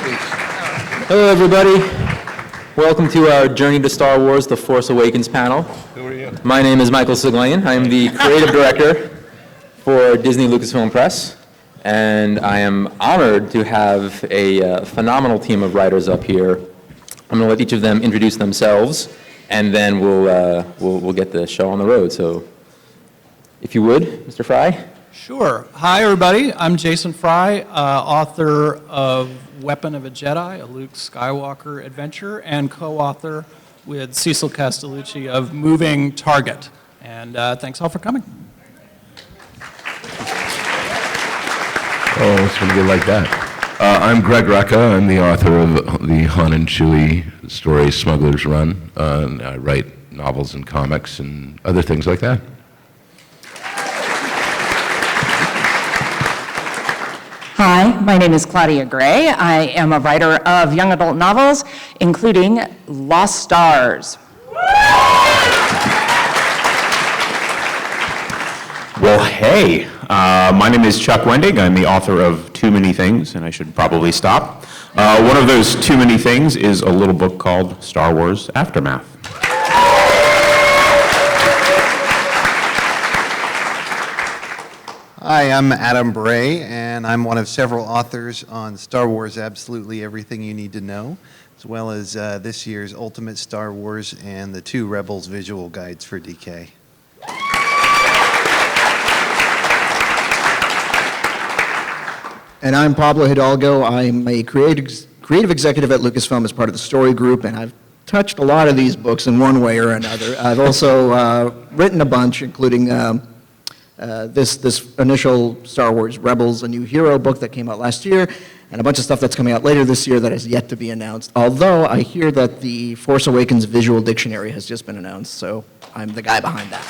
Hello, everybody. Welcome to our Journey to Star Wars, The Force Awakens panel. Who are you? My name is Michael Siglain. I am the creative director for Disney-Lucasfilm Press, and I am honored to have a phenomenal team of writers up here. I'm going to let each of them introduce themselves, and then we'll get the show on the road. So, if you would, Mr. Fry. Sure. Hi, everybody. I'm Jason Fry, author of Weapon of a Jedi, a Luke Skywalker adventure, and co-author with Cecil Castellucci of Moving Target. And thanks all for coming. Oh, it's going to get like that. I'm Greg Rucka. I'm the author of the Han and Chewie story Smuggler's Run. I write novels and comics and other things like that. Hi, my name is Claudia Gray. I am a writer of young adult novels, including Lost Stars. Well, hey, my name is Chuck Wendig. I'm the author of Too Many Things, and I should probably stop. One of those too many things is a little book called Star Wars Aftermath. Hi, I'm Adam Bray, and I'm one of several authors on Star Wars Absolutely Everything You Need to Know, as well as this year's Ultimate Star Wars and the 2 Rebels visual guides for DK. And I'm Pablo Hidalgo. I'm a creative executive at Lucasfilm as part of the story group, and I've touched a lot of these books in one way or another. I've also written a bunch, including this initial Star Wars Rebels, A New Hero book that came out last year, and a bunch of stuff that's coming out later this year that has yet to be announced. Although I hear that the Force Awakens visual dictionary has just been announced, so I'm the guy behind that.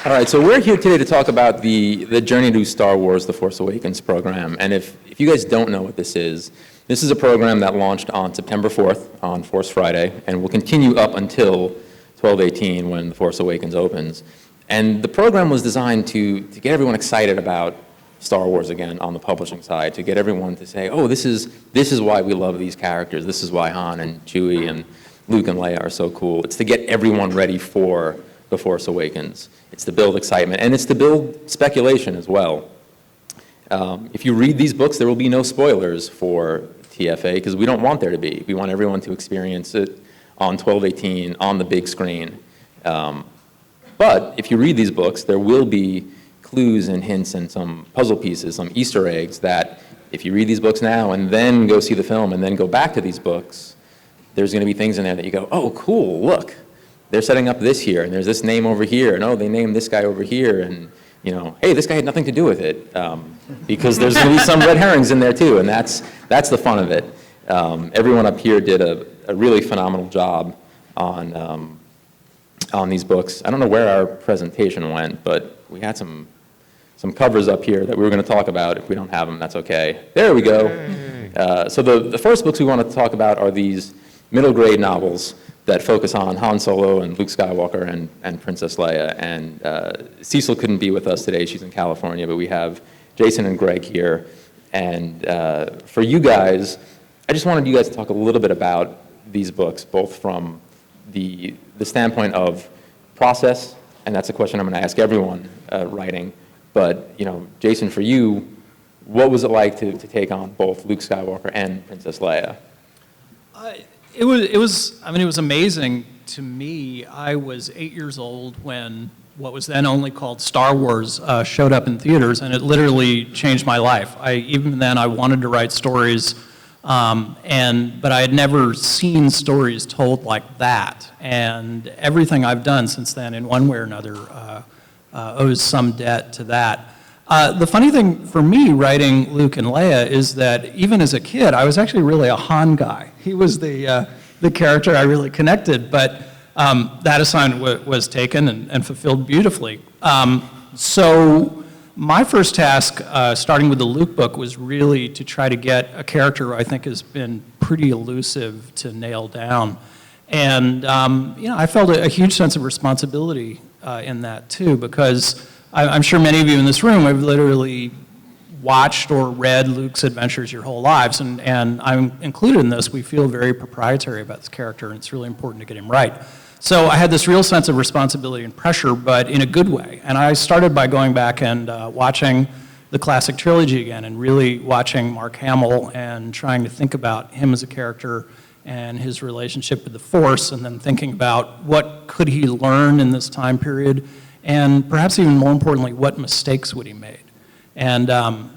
All right, so we're here today to talk about the Journey to Star Wars, The Force Awakens program. And if you guys don't know what this is a program that launched on September 4th on Force Friday, and will continue up until 12/18 when The Force Awakens opens. And the program was designed to get everyone excited about Star Wars again on the publishing side, to get everyone to say, oh, this is why we love these characters. This is why Han and Chewie and Luke and Leia are so cool. It's to get everyone ready for The Force Awakens. It's to build excitement, and it's to build speculation as well. If you read these books, there will be no spoilers for TFA, because we don't want there to be. We want everyone to experience it on 12/18 on the big screen. But if you read these books, there will be clues and hints and some puzzle pieces, some Easter eggs that if you read these books now and then go see the film and then go back to these books, there's going to be things in there that you go, oh, cool, look, they're setting up this here, and there's this name over here, and oh, they named this guy over here, and you know, hey, this guy had nothing to do with it, because there's going to be some red herrings in there too, and that's the fun of it. Everyone up here did a really phenomenal job on these books. I don't know where our presentation went, but we had some covers up here that we were going to talk about. If we don't have them, that's okay. There we go. So the first books we want to talk about are these middle grade novels that focus on Han Solo and Luke Skywalker and Princess Leia. And Cecil couldn't be with us today. She's in California, but we have Jason and Greg here. And for you guys, I just wanted you guys to talk a little bit about these books, both from the standpoint of process, and that's a question I'm going to ask everyone writing. But you know, Jason, for you, what was it like to take on both Luke Skywalker and Princess Leia? It was amazing to me. I was 8 years old when what was then only called Star Wars showed up in theaters, and it literally changed my life. Even then, I wanted to write stories. But I had never seen stories told like that, and everything I've done since then, in one way or another, owes some debt to that. The funny thing for me writing Luke and Leia is that even as a kid, I was actually really a Han guy. He was the character I really connected, but that assignment was taken and fulfilled beautifully. So my first task, starting with the Luke book, was really to try to get a character who I think has been pretty elusive to nail down. And I felt a huge sense of responsibility in that too, because I'm sure many of you in this room have literally watched or read Luke's adventures your whole lives, and I'm included in this. We feel very proprietary about this character, and it's really important to get him right. So I had this real sense of responsibility and pressure, but in a good way. And I started by going back and watching the classic trilogy again, and really watching Mark Hamill and trying to think about him as a character and his relationship with the Force, and then thinking about what could he learn in this time period, and perhaps even more importantly, what mistakes would he made. And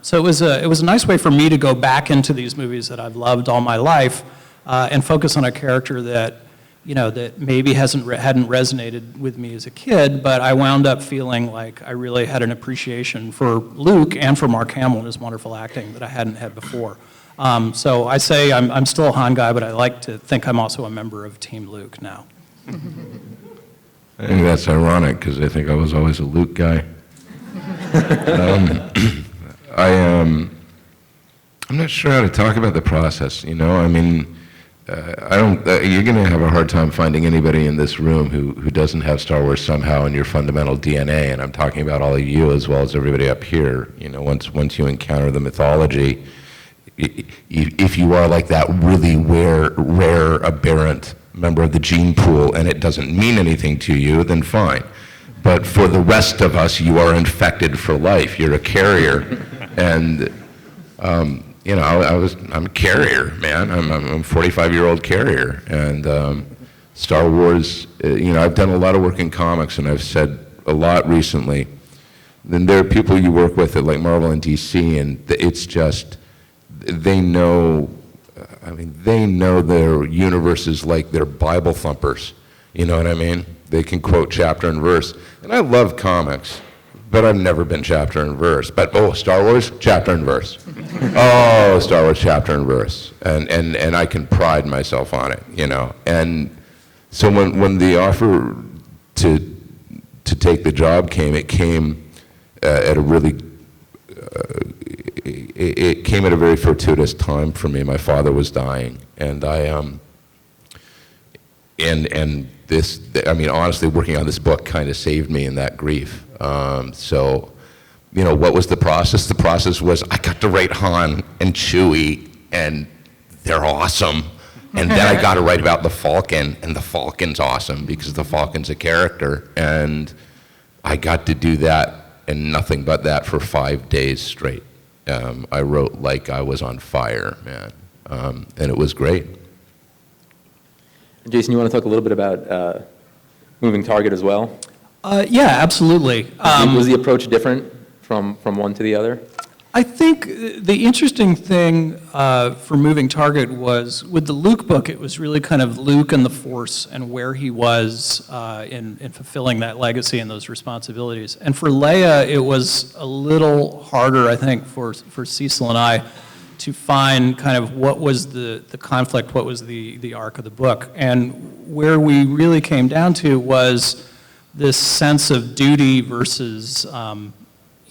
so it was a nice way for me to go back into these movies that I've loved all my life and focus on a character that, you know, that maybe hadn't resonated with me as a kid, but I wound up feeling like I really had an appreciation for Luke and for Mark Hamill and his wonderful acting that I hadn't had before. So I say I'm still a Han guy, but I like to think I'm also a member of Team Luke now. I think that's ironic, because I think I was always a Luke guy. I'm not sure how to talk about the process, you know? I mean, you're going to have a hard time finding anybody in this room who doesn't have Star Wars somehow in your fundamental DNA, and I'm talking about all of you as well as everybody up here. You know, once you encounter the mythology, if you are like that really rare, aberrant member of the gene pool and it doesn't mean anything to you, then fine. But for the rest of us, you are infected for life. You're a carrier. And, you know, I'm a carrier, man. I'm a 45-year-old carrier. And Star Wars, you know, I've done a lot of work in comics, and I've said a lot recently. Then there are people you work with at like Marvel and DC, and it's just, they know their universes like they're Bible thumpers. You know what I mean? They can quote chapter and verse. And I love comics, but I've never been chapter and verse. But, oh, Star Wars, chapter and verse. Oh, Star Wars, chapter and verse. And I can pride myself on it, you know. And so when the offer to take the job came, it came at a really, it came at a very fortuitous time for me. My father was dying, and this, I mean, honestly, working on this book kind of saved me in that grief. So, you know, what was the process? The process was I got to write Han and Chewie, and they're awesome. And then I got to write about the Falcon, and the Falcon's awesome because the Falcon's a character. And I got to do that and nothing but that for 5 days straight. I wrote like I was on fire, man. And it was great. Jason, you want to talk a little bit about moving target as well? Yeah, absolutely. Was the approach different from one to the other? I think the interesting thing for moving target was with the Luke book, it was really kind of Luke and the Force and where he was in fulfilling that legacy and those responsibilities. And for Leia, it was a little harder, I think, for Cecil and I to find kind of what was the conflict, what was the arc of the book. And where we really came down to was this sense of duty versus,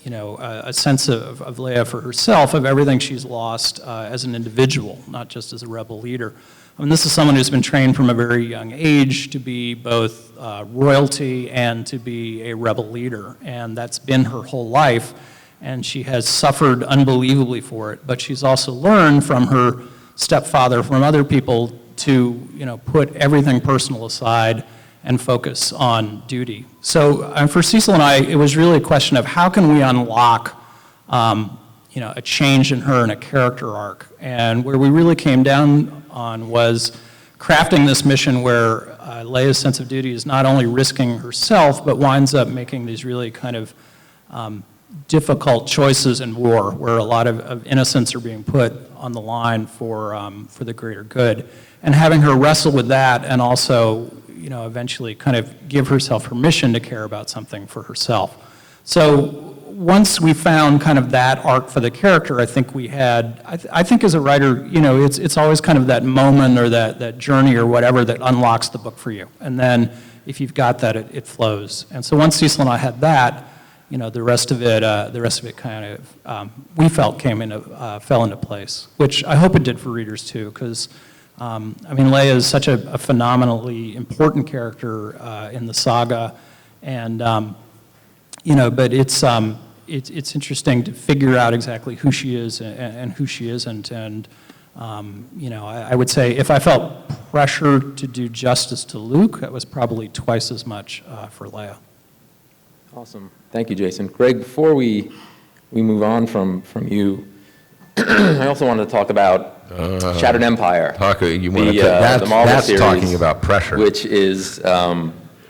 you know, a sense of Leia for herself, of everything she's lost as an individual, not just as a rebel leader. I mean, this is someone who's been trained from a very young age to be both royalty and to be a rebel leader, and that's been her whole life. And she has suffered unbelievably for it, but she's also learned from her stepfather, from other people, to, you know, put everything personal aside and focus on duty. So for Cecil and I, it was really a question of how can we unlock, you know, a change in her and a character arc. And where we really came down on was crafting this mission where Leia's sense of duty is not only risking herself, but winds up making these really kind of difficult choices in war, where a lot of innocents are being put on the line for the greater good, and having her wrestle with that, and also, you know, eventually kind of give herself permission to care about something for herself. So once we found kind of that arc for the character, I think we had, I think as a writer, you know, it's always kind of that moment or that journey or whatever that unlocks the book for you, and then if you've got that, it flows. And so once Cecil and I had that, you know, the rest of it kind of, we felt fell into place, which I hope it did for readers too, because, I mean, Leia is such a phenomenally important character in the saga, and, you know, but it's it's interesting to figure out exactly who she is and who she isn't. And, you know, I would say if I felt pressure to do justice to Luke, that was probably twice as much for Leia. Awesome. Thank you, Jason. Greg, before we move on from you, I also wanted to talk about Shattered Empire. You want the Marvel that's series, talking about pressure. Which is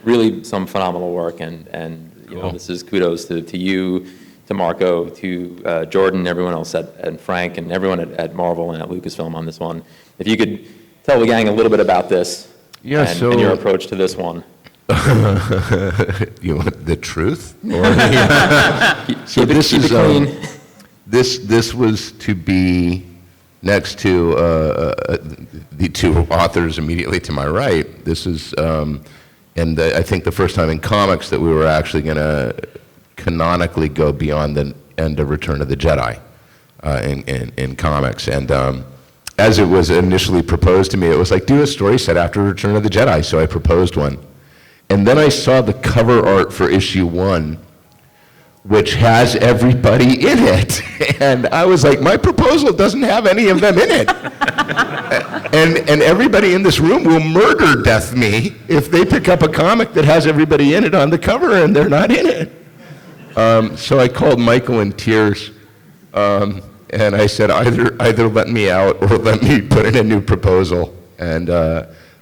really some phenomenal work, and you know, this is kudos to you, to Marco, to Jordan, everyone else and Frank, and everyone at Marvel and at Lucasfilm on this one. If you could tell the gang a little bit about this and your approach to this one. You want the truth? Or so this is clean. This was to be next to the two authors immediately to my right. This is, I think the first time in comics that we were actually going to canonically go beyond the end of Return of the Jedi in comics. And as it was initially proposed to me, it was like, do a story set after Return of the Jedi. So I proposed one. And then I saw the cover art for issue 1, which has everybody in it. And I was like, my proposal doesn't have any of them in it. and everybody in this room will murder death me if they pick up a comic that has everybody in it on the cover and they're not in it. So I called Michael in tears, and I said, either let me out or let me put in a new proposal. And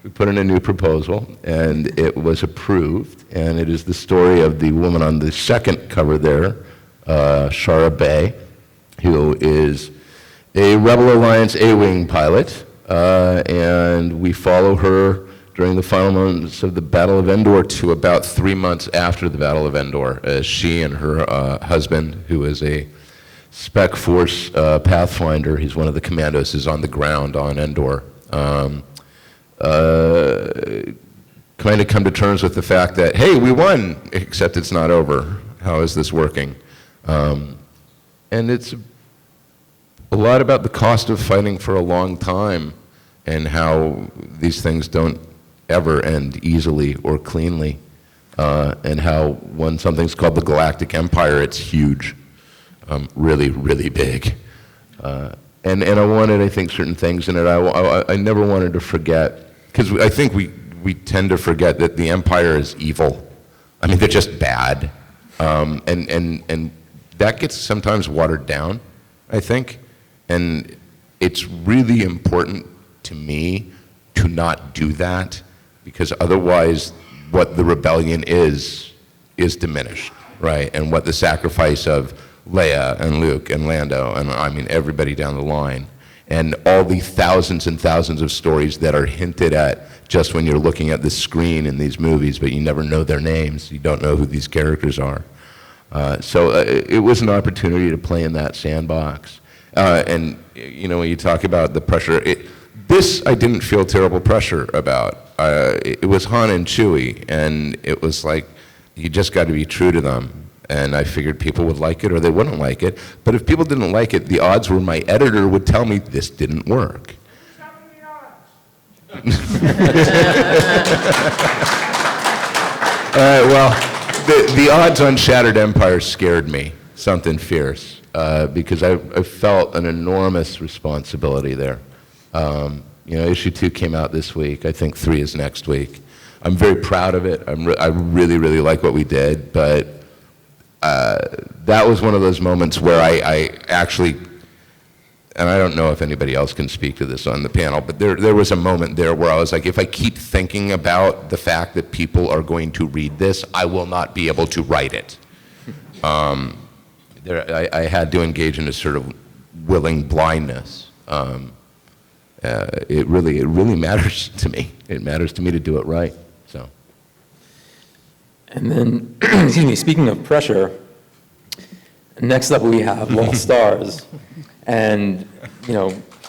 we put in a new proposal, and it was approved. And it is the story of the woman on the second cover there, Shara Bey, who is a Rebel Alliance A-Wing pilot. And we follow her during the final moments of the Battle of Endor to about 3 months after the Battle of Endor, as she and her husband, who is a Spec Force Pathfinder, he's one of the commandos, is on the ground on Endor. Kind of come to terms with the fact that, hey, we won, except it's not over. How is this working? And it's a lot about the cost of fighting for a long time and how these things don't ever end easily or cleanly, and how when something's called the Galactic Empire, it's huge, really, really big. And I wanted, I think, certain things in it. I never wanted to forget, because I think we tend to forget that the Empire is evil. I mean, they're just bad. And that gets sometimes watered down, I think. And it's really important to me to not do that, because otherwise what the rebellion is diminished, right? And what the sacrifice of Leia and Luke and Lando and I mean everybody down the line, and all the thousands and thousands of stories that are hinted at just when you're looking at the screen in these movies, but you never know their names, you don't know who these characters are. So it was an opportunity to play in that sandbox. And you know, when you talk about the pressure, this I didn't feel terrible pressure about. It was Han and Chewie, and it was like, you just got to be true to them. And I figured people would like it or they wouldn't like it. But if people didn't like it, the odds were my editor would tell me this didn't work. Well, the odds on Shattered Empire scared me, something fierce, because I felt an enormous responsibility there. You know, issue 2 came out this week. I think 3 is next week. I'm very proud of it. I really, really like what we did, but that was one of those moments where I actually, and I don't know if anybody else can speak to this on the panel, but there was a moment there where I was like, if I keep thinking about the fact that people are going to read this, I will not be able to write it. I had to engage in a sort of willing blindness. It really matters to me. It matters to me to do it right. So. And then, excuse me, speaking of pressure, next up we have Lost Stars. And, you know,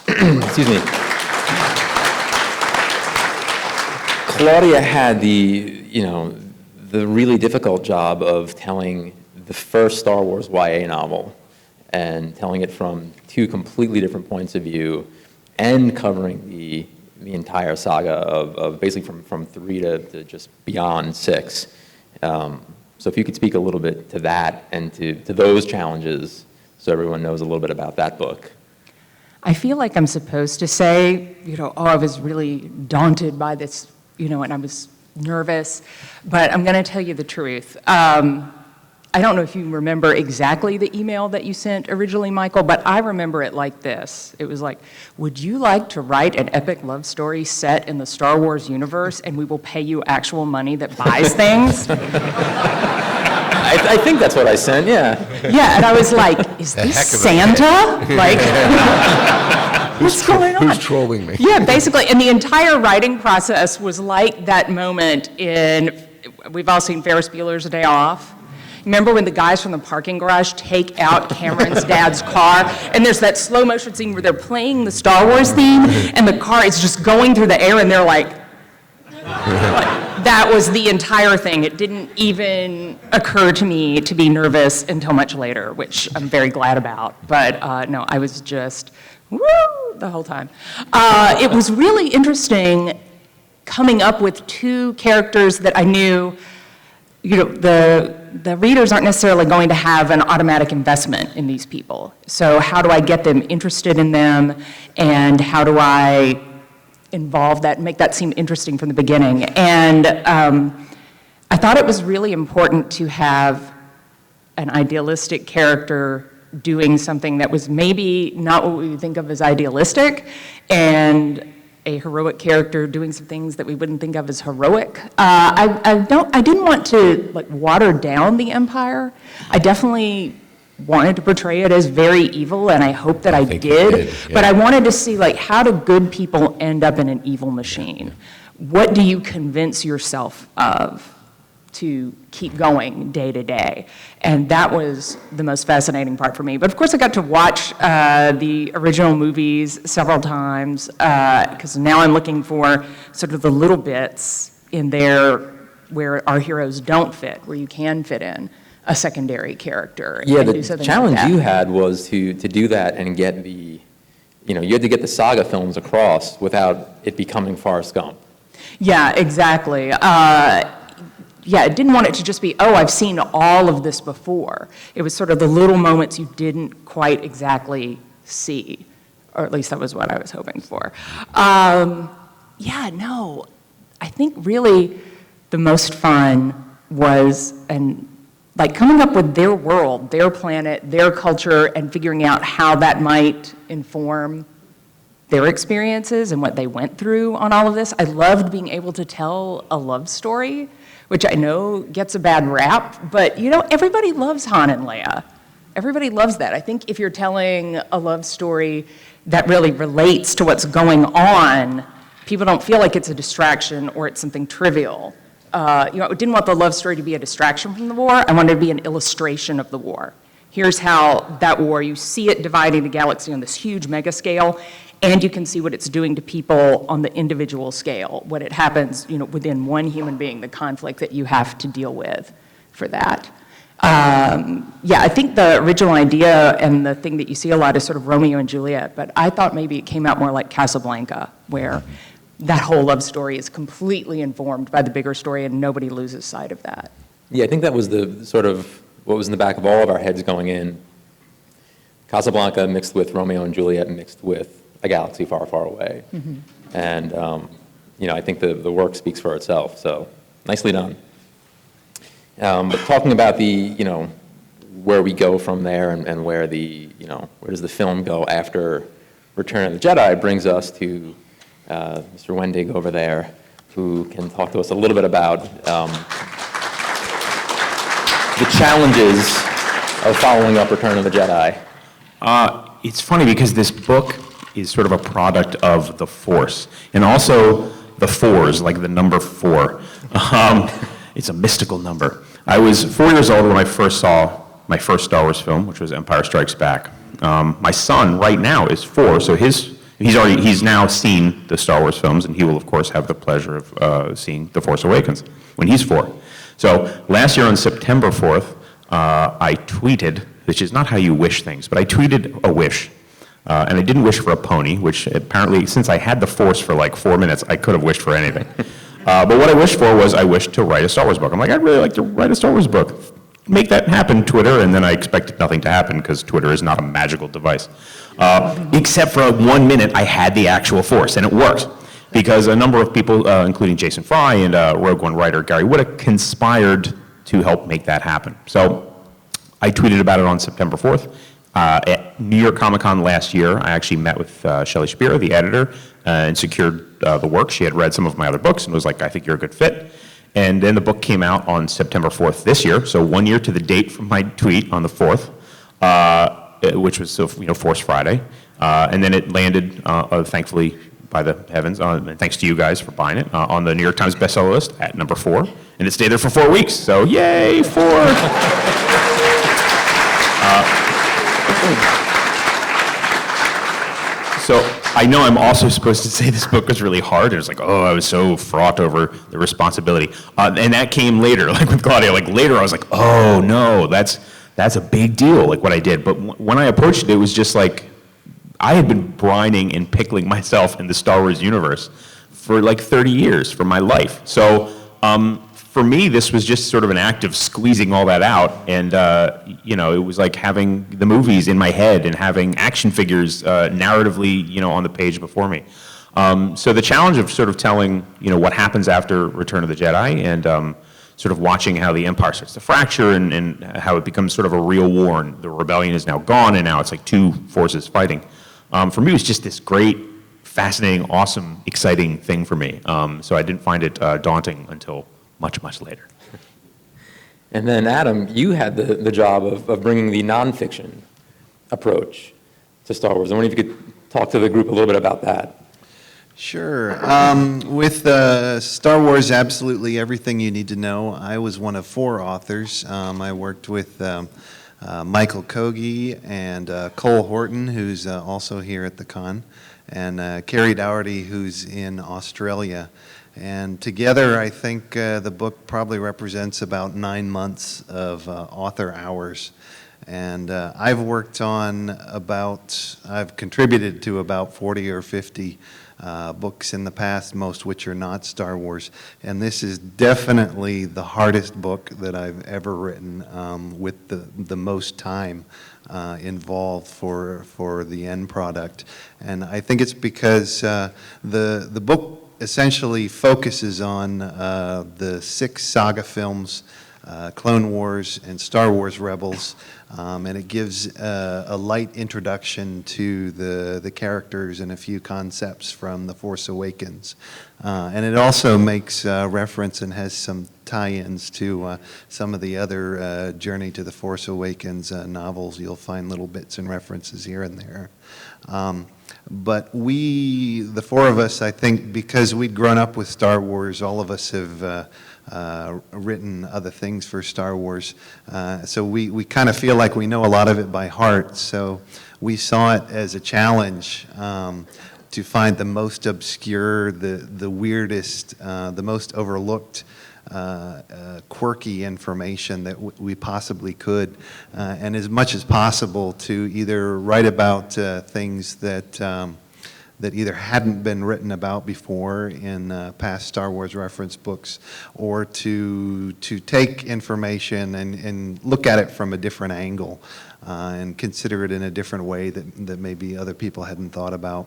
excuse me, Claudia had the really difficult job of telling the first Star Wars YA novel and telling it from 2 completely different points of view and covering the entire saga of basically from 3 to just beyond 6. So if you could speak a little bit to that and to those challenges, so everyone knows a little bit about that book. I feel like I'm supposed to say, oh, I was really daunted by this, and I was nervous, but I'm going to tell you the truth. I don't know if you remember exactly the email that you sent originally, Michael, but I remember it like this. It was like, would you like to write an epic love story set in the Star Wars universe, and we will pay you actual money that buys things? I think that's what I sent, yeah. Yeah, and I was like, is this Santa? Like, what's going on? Who's trolling me? Yeah, basically, and the entire writing process was like that moment we've all seen Ferris Bueller's Day Off. Remember when the guys from the parking garage take out Cameron's dad's car, and there's that slow motion scene where they're playing the Star Wars theme, and the car is just going through the air, and they're like, that was the entire thing. It didn't even occur to me to be nervous until much later, which I'm very glad about. But no, I was just, woo, the whole time. It was really interesting coming up with two characters that I knew, the readers aren't necessarily going to have an automatic investment in these people. So how do I get them interested in them, and how do I involve that and make that seem interesting from the beginning? And I thought it was really important to have an idealistic character doing something that was maybe not what we would think of as idealistic, and a heroic character doing some things that we wouldn't think of as heroic. I didn't want to water down the Empire. I definitely wanted to portray it as very evil, and I hope that I think did. you did, yeah. But I wanted to see how do good people end up in an evil machine? What do you convince yourself of to keep going day to day? And that was the most fascinating part for me. But of course, I got to watch the original movies several times, because now I'm looking for sort of the little bits in there where our heroes don't fit, where you can fit in a secondary character. Yeah, and the do something challenge like that. you had was to do that and get you had to get the saga films across without it becoming Forrest Gump. Yeah, exactly. Yeah, I didn't want it to just be, oh, I've seen all of this before. It was sort of the little moments you didn't quite exactly see, or at least that was what I was hoping for. Yeah, no, I think really the most fun was coming up with their world, their planet, their culture, and figuring out how that might inform their experiences and what they went through on all of this. I loved being able to tell a love story, which I know gets a bad rap, but everybody loves Han and Leia. Everybody loves that. I think if you're telling a love story that really relates to what's going on, people don't feel like it's a distraction or it's something trivial. I didn't want the love story to be a distraction from the war. I wanted it to be an illustration of the war. Here's how that war, you see it dividing the galaxy on this huge mega scale, and you can see what it's doing to people on the individual scale, what it happens, within one human being, the conflict that you have to deal with for that. Yeah, I think the original idea and the thing that you see a lot is sort of Romeo and Juliet, but I thought maybe it came out more like Casablanca, where that whole love story is completely informed by the bigger story and nobody loses sight of that. Yeah, I think that was the sort of what was in the back of all of our heads going in. Casablanca mixed with Romeo and Juliet mixed with A Galaxy Far, Far Away. Mm-hmm. And, I think the work speaks for itself, so nicely done. But talking about where we go from there and where where does the film go after Return of the Jedi brings us to Mr. Wendig over there, who can talk to us a little bit about the challenges of following up Return of the Jedi. It's funny because this book is sort of a product of the Force, and also the fours, like the number 4. It's a mystical number. I was 4 years old when I first saw my first Star Wars film, which was Empire Strikes Back. My son right now is 4, so he's now seen the Star Wars films, and he will of course have the pleasure of seeing The Force Awakens when he's 4. So last year on September 4th, I tweeted, which is not how you wish things, but I tweeted a wish. And I didn't wish for a pony, which apparently, since I had the Force for like 4 minutes, I could have wished for anything. But what I wished for was I wished to write a Star Wars book. I'm like, I'd really like to write a Star Wars book. Make that happen, Twitter, and then I expected nothing to happen because Twitter is not a magical device. Except for 1 minute, I had the actual Force, and it worked. Because a number of people, including Jason Fry and Rogue One writer Gary Whitta, conspired to help make that happen. So I tweeted about it on September 4th. At New York Comic Con last year, I actually met with Shelley Shapiro, the editor, and secured the work. She had read some of my other books and was like, I think you're a good fit. And then the book came out on September 4th this year, so 1 year to the date from my tweet on the 4th, which was Force Friday. And then it landed, thankfully, by the heavens, and thanks to you guys for buying it, on the New York Times bestseller list at number 4. And it stayed there for 4 weeks, so yay, 4! So I know I'm also supposed to say this book was really hard. It was like, oh, I was so fraught over the responsibility. And that came later, like with Claudia. Like later I was like, oh no, that's a big deal, like what I did. But when I approached it, it was just like, I had been brining and pickling myself in the Star Wars universe for like 30 years, for my life. So for me, this was just sort of an act of squeezing all that out, and it was like having the movies in my head and having action figures narratively, on the page before me. So the challenge of sort of telling, what happens after Return of the Jedi, and sort of watching how the Empire starts to fracture and how it becomes sort of a real war, and the rebellion is now gone, and now it's like two forces fighting. For me, it was just this great, fascinating, awesome, exciting thing for me. So I didn't find it daunting until much, much later. And then, Adam, you had the job of bringing the nonfiction approach to Star Wars. I wonder if you could talk to the group a little bit about that. Sure. With Star Wars, absolutely everything you need to know. I was one of 4 authors. I worked with Michael Kogi and Cole Horton, who's also here at the con, and Carrie Dougherty, who's in Australia. And together, I think the book probably represents about 9 months of author hours. And I've contributed to about 40 or 50 books in the past, most which are not Star Wars. And this is definitely the hardest book that I've ever written, with the most time involved for the end product. And I think it's because the book essentially focuses on the 6 saga films, Clone Wars and Star Wars Rebels, and it gives a light introduction to the characters and a few concepts from The Force Awakens. And it also makes reference and has some tie-ins to some of the other Journey to the Force Awakens novels. You'll find little bits and references here and there. But the 4 of us, I think, because we'd grown up with Star Wars, all of us have written other things for Star Wars. So we kind of feel like we know a lot of it by heart. So we saw it as a challenge to find the most obscure, the weirdest, the most overlooked, quirky information that we possibly could, and as much as possible to either write about things that either hadn't been written about before in past Star Wars reference books, or to take information and look at it from a different angle and consider it in a different way that maybe other people hadn't thought about.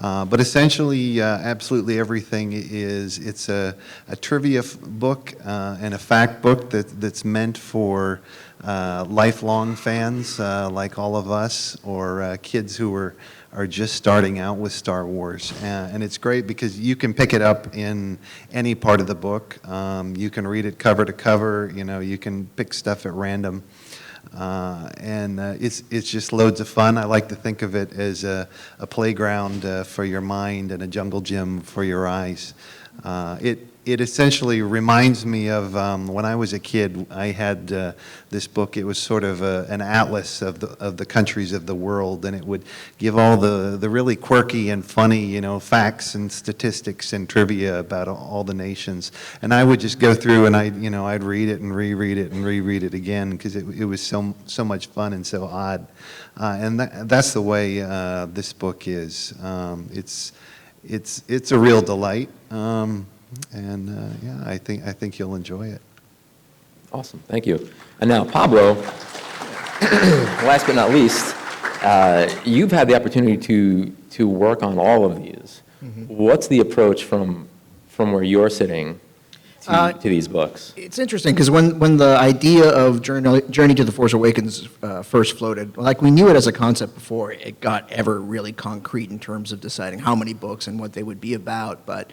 But essentially, absolutely everything it's a trivia book and a fact book that's meant for lifelong fans like all of us, or kids who are just starting out with Star Wars. And it's great because you can pick it up in any part of the book. You can read it cover to cover. You can pick stuff at random. And it's just loads of fun. I like to think of it as a playground for your mind and a jungle gym for your eyes. It essentially reminds me of when I was a kid. I had this book. It was sort of an atlas of the countries of the world, and it would give all the really quirky and funny, facts and statistics and trivia about all the nations. And I would just go through and I'd read it and reread it and reread it again because it was so much fun and so odd. And that's the way this book is. It's a real delight. And yeah, I think you'll enjoy it. Awesome, thank you. And now, Pablo, last but not least, you've had the opportunity to work on all of these. What's the approach from where you're sitting to these books? It's interesting because when the idea of Journey to the Force Awakens first floated, like we knew it as a concept before it got ever really concrete in terms of deciding how many books and what they would be about, but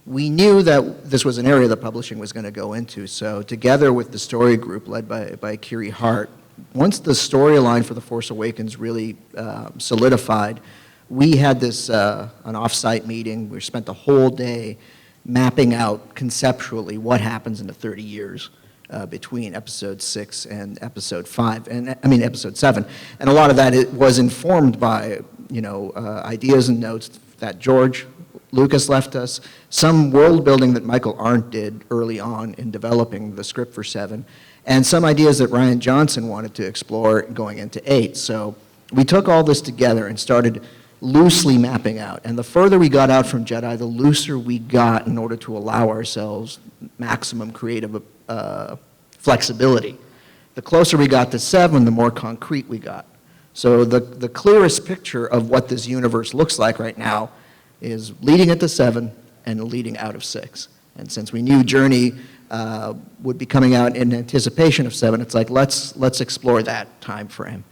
we knew that this was an area that publishing was going to go into. So together with the story group led by Kiri Hart, once the storyline for The Force Awakens really solidified, we had this an off-site meeting. We spent the whole day mapping out conceptually what happens in the 30 years between Episode 6 and Episode 5, and I mean Episode 7. And a lot of that was informed by ideas and notes that George Lucas left us, some world building that Michael Arndt did early on in developing the script for 7, and some ideas that Rian Johnson wanted to explore going into 8. So we took all this together and started loosely mapping out. And the further we got out from Jedi, the looser we got in order to allow ourselves maximum creative flexibility. The closer we got to 7, the more concrete we got. So the clearest picture of what this universe looks like right now is leading into 7 and leading out of 6. And since we knew Journey would be coming out in anticipation of 7, it's like, let's explore that time frame.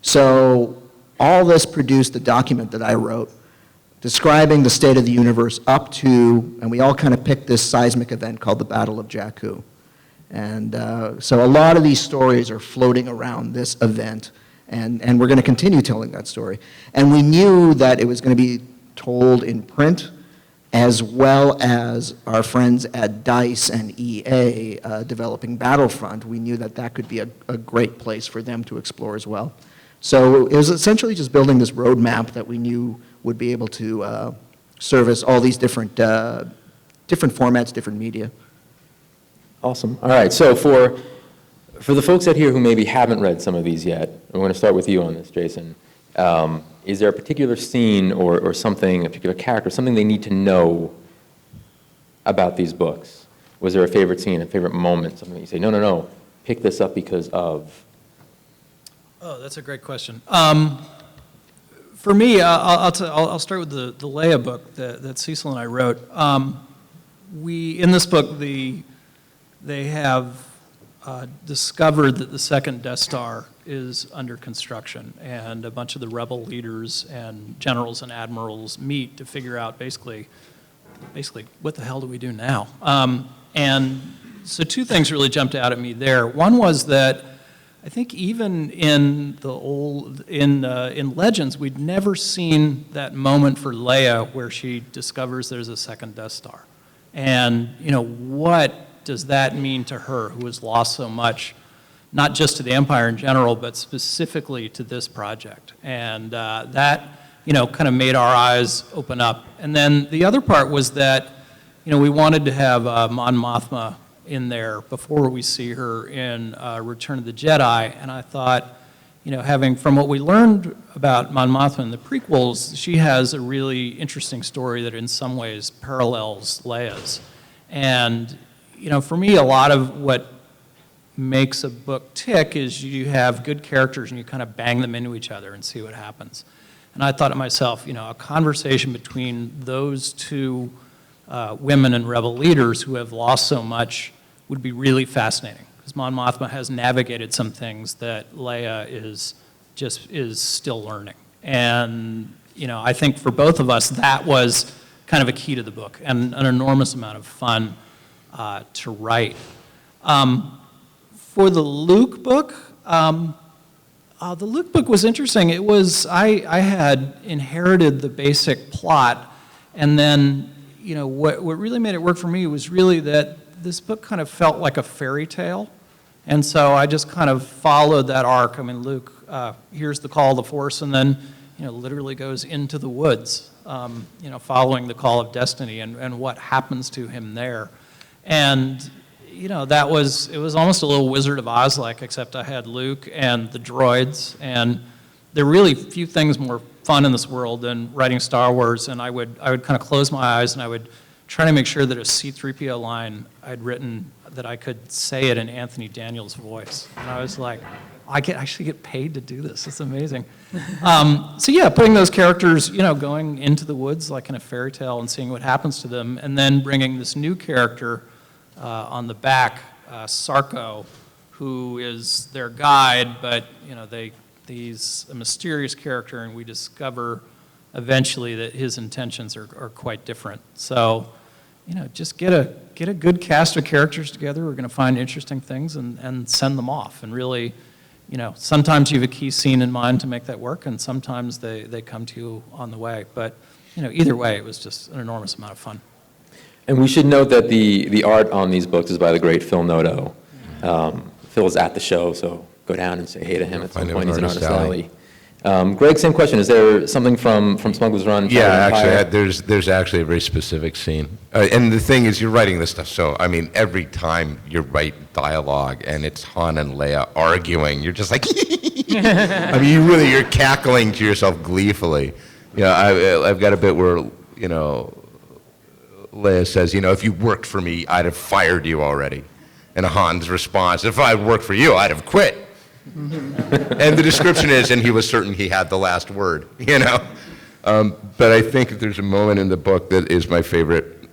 So all this produced a document that I wrote describing the state of the universe up to, and we all kind of picked this seismic event called the Battle of Jakku. And so a lot of these stories are floating around this event, and we're going to continue telling that story. And we knew that it was going to be told in print, as well as our friends at DICE and EA developing Battlefront. We knew that that could be a great place for them to explore as well. So it was essentially just building this roadmap that we knew would be able to service all these different formats, different media. Awesome. All right, so for the folks out here who maybe haven't read some of these yet, I'm going to start with you on this, Jason. Is there a particular scene or something, a particular character, something they need to know about these books? Was there a favorite scene, a favorite moment, something that you say, no, pick this up because of? Oh, that's a great question. For me, I'll start with the Leia book that Cecil and I wrote. In this book, they have discovered that the second Death Star is under construction, and a bunch of the rebel leaders and generals and admirals meet to figure out basically what the hell do we do now? And so two things really jumped out at me there. One was that I think even in in Legends, we'd never seen that moment for Leia where she discovers there's a second Death Star. And, what does that mean to her who has lost so much, not just to the Empire in general, but specifically to this project? And that, kind of made our eyes open up. And then the other part was that, we wanted to have Mon Mothma in there before we see her in Return of the Jedi, and I thought, having from what we learned about Mon Mothma in the prequels, she has a really interesting story that in some ways parallels Leia's. And, for me, a lot of what makes a book tick is you have good characters and you kind of bang them into each other and see what happens. And I thought to myself, a conversation between those two women and rebel leaders who have lost so much would be really fascinating, because Mon Mothma has navigated some things that Leia is still learning. And, I think for both of us, that was kind of a key to the book and an enormous amount of fun to write. For the Luke book, was interesting. It was, I had inherited the basic plot, and then, what really made it work for me was really that this book kind of felt like a fairy tale. And so I just kind of followed that arc. I mean, Luke hears the call of the Force and then, literally goes into the woods, following the call of destiny and what happens to him there. And, it was almost a little Wizard of Oz-like, except I had Luke and the droids, and there are really few things more fun in this world than writing Star Wars, and I would kind of close my eyes and I would trying to make sure that a C-3PO line I'd written, that I could say it in Anthony Daniels' voice. And I was like, I could actually get paid to do this. It's amazing. So yeah, putting those characters, going into the woods like in a fairy tale and seeing what happens to them, and then bringing this new character on the back, Sarko, who is their guide, but he's a mysterious character, and we discover eventually that his intentions are quite different. So, just get a good cast of characters together. We're going to find interesting things and send them off. And really, sometimes you have a key scene in mind to make that work, and sometimes they come to you on the way. But, either way, it was just an enormous amount of fun. And we should note that the art on these books is by the great Phil Noto. Phil is at the show, so go down and say hey to him at some point. He's in Artist Alley. Greg, same question. Is there something from Smuggler's Run? Yeah, actually, there's actually a very specific scene. And the thing is, you're writing this stuff, so, I mean, every time you write dialogue and it's Han and Leia arguing, you're just like, I mean, you're cackling to yourself gleefully. I've got a bit where, Leia says, if you worked for me, I'd have fired you already. And Han's response, if I worked for you, I'd have quit. And the description is, and he was certain he had the last word, But I think there's a moment in the book that is my favorite,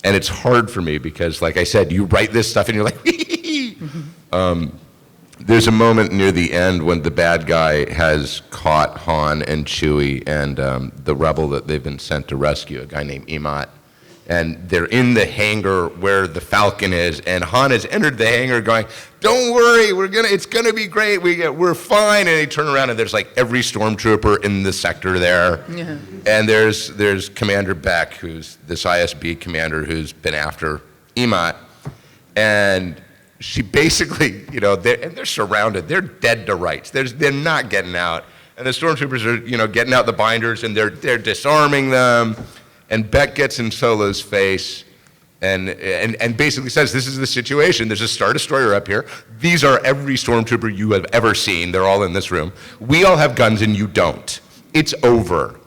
and it's hard for me because, like I said, you write this stuff and you're like, there's a moment near the end when the bad guy has caught Han and Chewie and the rebel that they've been sent to rescue, a guy named Imat. And they're in the hangar where the Falcon is, and Han has entered the hangar going, "Don't worry, it's gonna be great. We're fine." And they turn around and there's like every stormtrooper in the sector there, and there's Commander Beck, who's this ISB commander who's been after Imat, and she basically, they're surrounded. They're dead to rights. They're not getting out, and the stormtroopers are, getting out the binders, and they're disarming them. And Beck gets in Solo's face and basically says, this is the situation. There's a Star Destroyer up here. These are every stormtrooper you have ever seen. They're all in this room. We all have guns and you don't. It's over.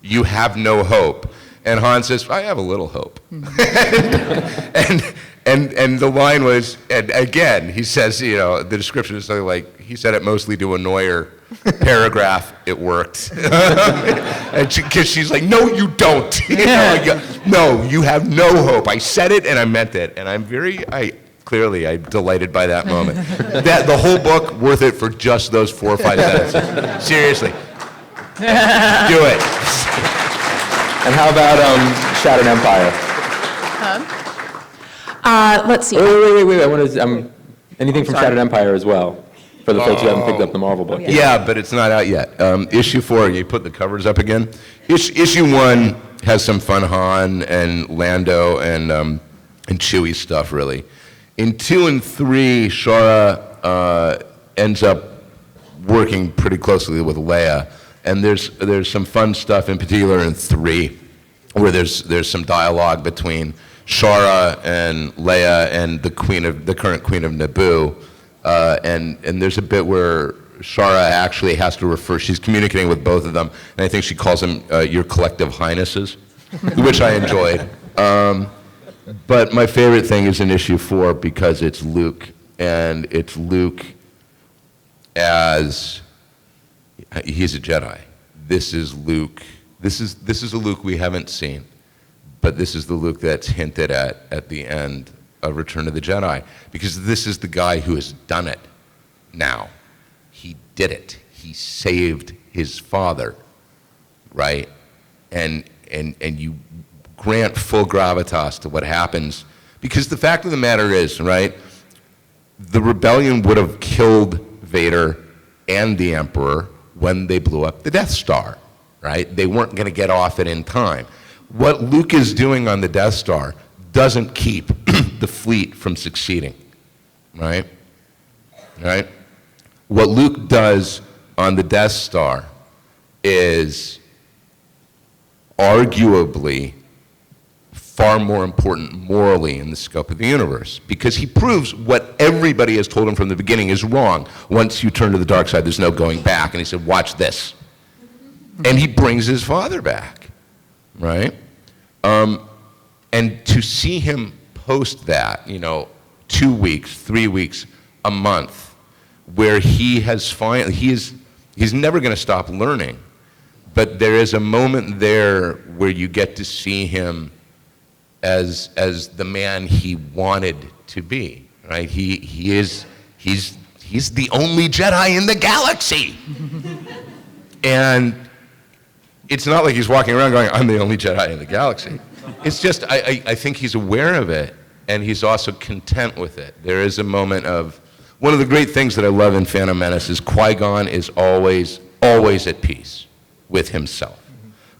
You have no hope. And Han says, I have a little hope. And the line was, and again, he says, the description is something like, he said it mostly to annoy her. Paragraph, it worked. Because she's like, no, you don't. No, you have no hope. I said it and I meant it. And I'm delighted by that moment. The whole book, worth it for just those 4 or 5 sentences. Seriously. Do it. And how about Shattered Empire? Let's see. Wait. I want to, anything from Shattered Empire as well, for the folks who haven't picked up the Marvel book. Yeah, but it's not out yet. Issue 4, you put the covers up again. Issue 1 has some fun Han and Lando and Chewie stuff, really. In 2 and 3, Shara ends up working pretty closely with Leia, and there's some fun stuff in particular in 3, where there's some dialogue between Shara and Leia and the current Queen of Naboo. And there's a bit where Shara actually has to refer, she's communicating with both of them, and I think she calls them your collective highnesses, which I enjoyed. But my favorite thing is in issue 4 because it's Luke, and it's Luke as, he's a Jedi. This is Luke, this is a Luke we haven't seen, but this is the Luke that's hinted at the end of Return of the Jedi, because this is the guy who has done it now. He did it. He saved his father, right? And you grant full gravitas to what happens, because the fact of the matter is, right, the rebellion would have killed Vader and the Emperor when they blew up the Death Star, right? They weren't going to get off it in time. What Luke is doing on the Death Star doesn't keep the fleet from succeeding, right? Right? What Luke does on the Death Star is arguably far more important morally in the scope of the universe, because he proves what everybody has told him from the beginning is wrong. Once you turn to the dark side, there's no going back. And he said, watch this. And he brings his father back, right? And to see him post that, 2 weeks, 3 weeks, a month, where he has finally, he's never going to stop learning, but there is a moment there where you get to see him as the man he wanted to be, right? He's the only Jedi in the galaxy. And it's not like he's walking around going, I'm the only Jedi in the galaxy. It's just, I think he's aware of it, and he's also content with it. There is a moment of, one of the great things that I love in Phantom Menace is Qui-Gon is always at peace with himself.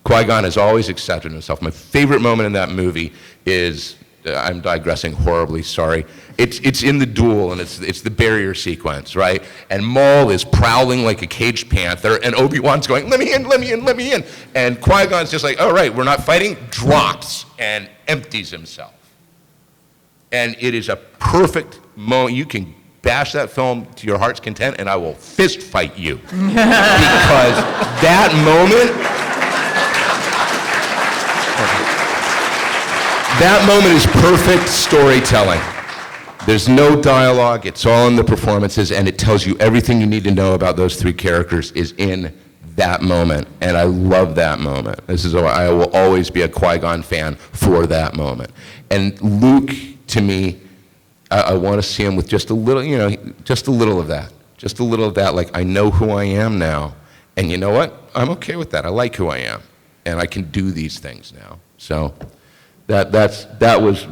Qui-Gon has always accepted himself. My favorite moment in that movie is, I'm digressing horribly, sorry. It's in the duel, and it's the barrier sequence, right? And Maul is prowling like a caged panther, and Obi-Wan's going, let me in, let me in, let me in. And Qui-Gon's just like, all right, we're not fighting, drops and empties himself. And it is a perfect moment. You can bash that film to your heart's content, and I will fist fight you. Because that moment is perfect storytelling. There's no dialogue, it's all in the performances, and it tells you everything you need to know about those three characters is in that moment, and I love that moment. I will always be a Qui-Gon fan for that moment. And Luke, to me, I want to see him with just a little, just a little of that. Just a little of that, like, I know who I am now, and you know what? I'm okay with that. I like who I am, and I can do these things now. So that was,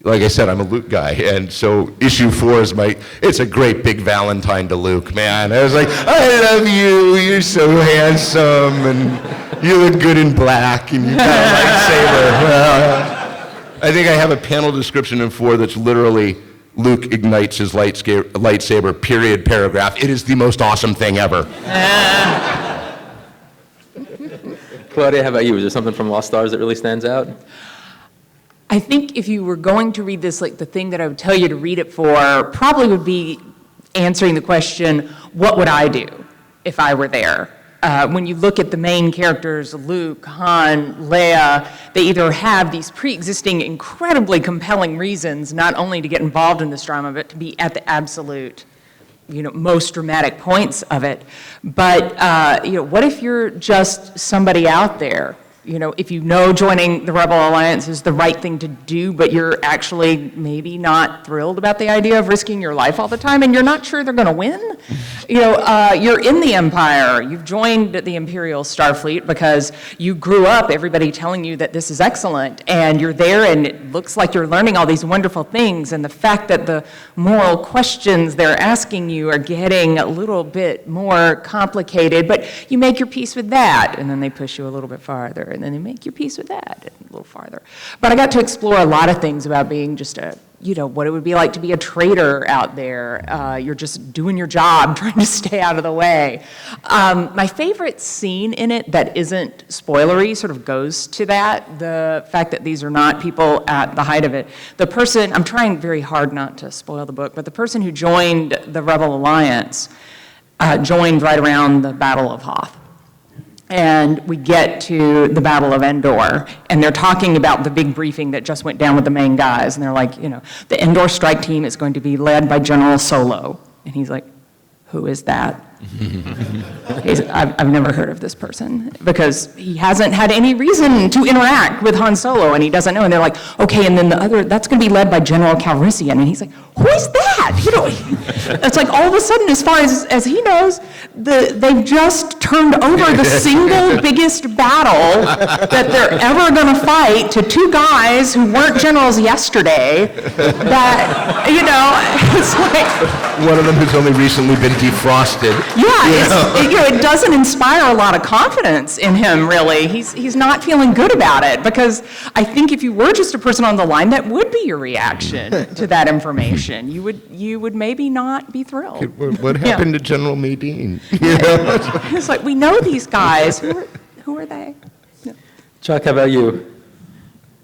like I said, I'm a Luke guy, and so issue 4 is it's a great big Valentine to Luke, man. I was like, I love you, you're so handsome, and you look good in black, and you got a lightsaber. I think I have a panel description in 4 that's literally Luke ignites his lightsaber, period, paragraph. It is the most awesome thing ever. Claudia, how about you? Is there something from Lost Stars that really stands out? I think if you were going to read this, like the thing that I would tell you to read it for probably would be answering the question, what would I do if I were there? When you look at the main characters, Luke, Han, Leia, they either have these pre-existing incredibly compelling reasons not only to get involved in this drama, but to be at the absolute, most dramatic points of it. But, what if you're just somebody out there? If joining the Rebel Alliance is the right thing to do, but you're actually maybe not thrilled about the idea of risking your life all the time, and you're not sure they're going to win. You're in the Empire. You've joined the Imperial Starfleet because you grew up everybody telling you that this is excellent, and you're there, and it looks like you're learning all these wonderful things, and the fact that the moral questions they're asking you are getting a little bit more complicated, but you make your peace with that, and then they push you a little bit farther, and then they make your peace with that a little farther. But I got to explore a lot of things about being just what it would be like to be a traitor out there. You're just doing your job, trying to stay out of the way. My favorite scene in it that isn't spoilery sort of goes to that, the fact that these are not people at the height of it. The person, I'm trying very hard not to spoil the book, but the person who joined the Rebel Alliance joined right around the Battle of Hoth. And we get to the Battle of Endor, and they're talking about the big briefing that just went down with the main guys, and they're like, the Endor strike team is going to be led by General Solo. And he's like, who is that? I've never heard of this person, because he hasn't had any reason to interact with Han Solo, and he doesn't know. And they're like, okay, and then the other, that's going to be led by General Calrissian. And he's like, who is that? It's like all of a sudden, as far as he knows, they've just turned over the single biggest battle that they're ever going to fight to two guys who weren't generals yesterday. That, it's like... One of them who's only recently been defrosted. Yeah, it doesn't inspire a lot of confidence in him, really. He's not feeling good about it, because I think if you were just a person on the line, that would be your reaction to that information. You would maybe not be thrilled. What happened to General Madine? It's like, we know these guys. Who are they? Yeah. Chuck, how about you?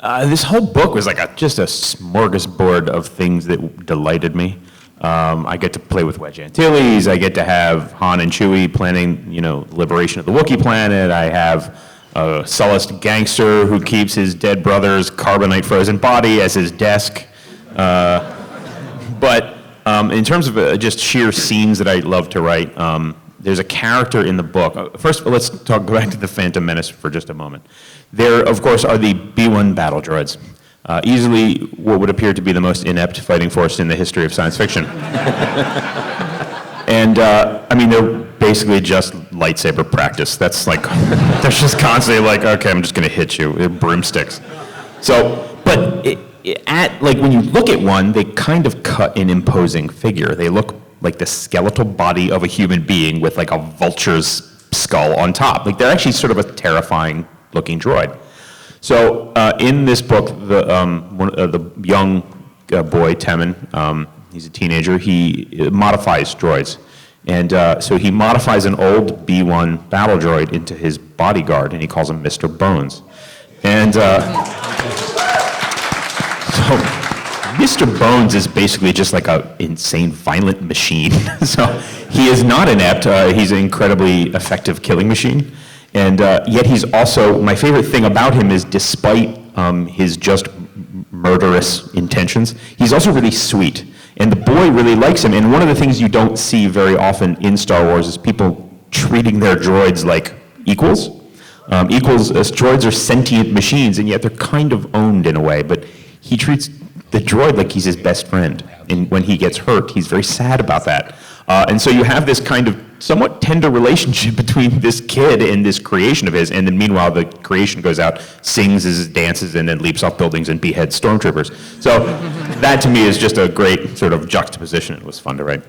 This whole book was like just a smorgasbord of things that delighted me. I get to play with Wedge Antilles. I get to have Han and Chewie planning, liberation of the Wookiee planet. I have Sullust gangster who keeps his dead brother's carbonite frozen body as his desk. But in terms of just sheer scenes that I love to write, there's a character in the book. First, let's go back to the Phantom Menace for just a moment. There, of course, are the B-1 battle droids. Easily what would appear to be the most inept fighting force in the history of science fiction. And, I mean, they're basically just lightsaber practice. That's like, they're just constantly like, okay, I'm just going to hit you. They're broomsticks. So, but like when you look at one, they kind of cut an imposing figure. They look like the skeletal body of a human being with like a vulture's skull on top. Like they're actually sort of a terrifying looking droid. So in this book, the young boy, Temin, he's a teenager, he modifies droids. And so he modifies an old B-1 battle droid into his bodyguard, and he calls him Mr. Bones. And so Mr. Bones is basically just like an insane, violent machine. So he is not inept. He's an incredibly effective killing machine. And yet he's also, my favorite thing about him is despite his just murderous intentions, he's also really sweet. And the boy really likes him. And one of the things you don't see very often in Star Wars is people treating their droids like equals. Droids are sentient machines, and yet they're kind of owned in a way. But he treats the droid like he's his best friend. And when he gets hurt, he's very sad about that. And so you have this kind of somewhat tender relationship between this kid and this creation of his, and then meanwhile the creation goes out, sings his dances, and then leaps off buildings and beheads stormtroopers. So that to me is just a great sort of juxtaposition. It was fun to write.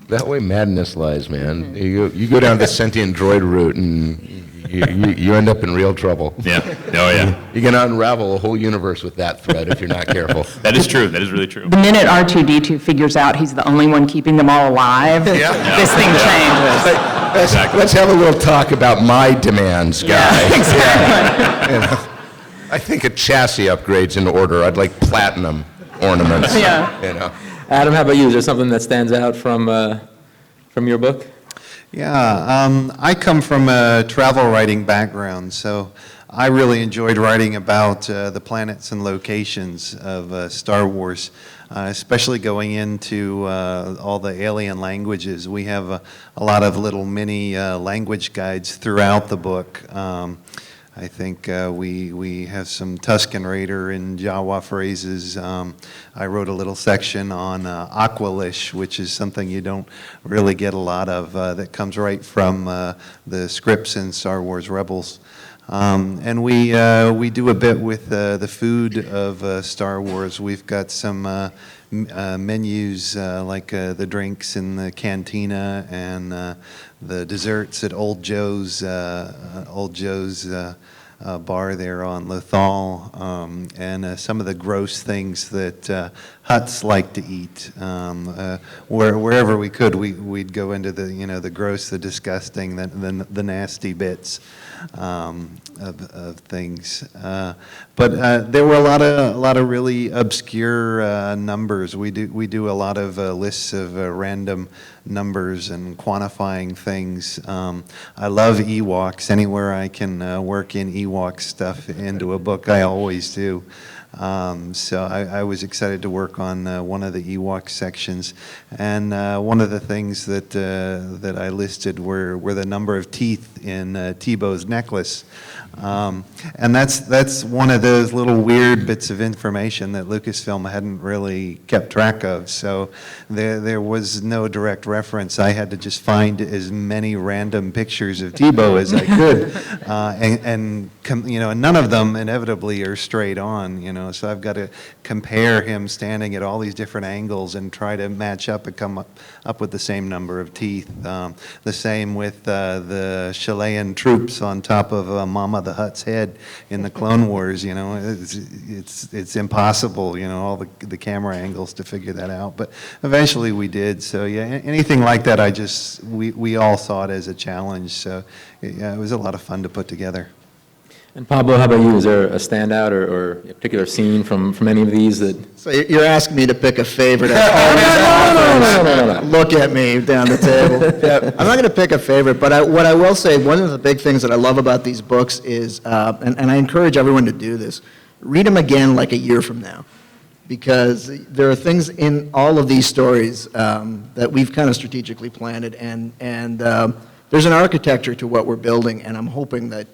That way madness lies, man. You go down the sentient droid route and you end up in real trouble. Yeah. Oh, yeah. You're going to unravel a whole universe with that thread if you're not careful. That is true. That is really true. The minute R2-D2 figures out he's the only one keeping them all alive, this thing changes. Let's have a little talk about my demands, guys. Yeah, exactly. Yeah. You know, I think a chassis upgrade's in order. I'd like platinum ornaments. Yeah. You know. Adam, how about you? Is there something that stands out from your book? Yeah, I come from a travel writing background, so I really enjoyed writing about the planets and locations of Star Wars, especially going into all the alien languages. We have a lot of little mini language guides throughout the book. I think we have some Tusken Raider and Jawa phrases. I wrote a little section on Aqualish, which is something you don't really get a lot of, that comes right from the scripts in Star Wars Rebels. And we do a bit with the food of Star Wars. We've got some menus like the drinks in the cantina and the desserts at Old Joe's bar there on Lothal, and some of the gross things that Hutts like to eat. Wherever we could, we'd go into the the gross, the disgusting, the nasty bits of things. But there were a lot of really obscure numbers. We do a lot of lists of random numbers and quantifying things. I love Ewoks. Anywhere I can work in Ewok stuff into a book, I always do. So I was excited to work on one of the Ewok sections, and one of the things that I listed were the number of teeth in Tebow's necklace. And that's one of those little weird bits of information that Lucasfilm hadn't really kept track of. So there was no direct reference. I had to just find as many random pictures of Tebow as I could, and none of them inevitably are straight on. So I've got to compare him standing at all these different angles and try to match up and come up with the same number of teeth. The same with the Chilean troops on top of Mama the Hutt's head in the Clone Wars. It's impossible. All the camera angles to figure that out. But eventually we did. So yeah, anything like that, we all saw it as a challenge. So yeah, it was a lot of fun to put together. And Pablo, how about you? Is there a standout or a particular scene from any of these that? So you're asking me to pick a favorite. No. Look at me down the table. I'm not going to pick a favorite, but what I will say, one of the big things that I love about these books is, and I encourage everyone to do this, read them again like a year from now. Because there are things in all of these stories that we've kind of strategically planted, and there's an architecture to what we're building, and I'm hoping that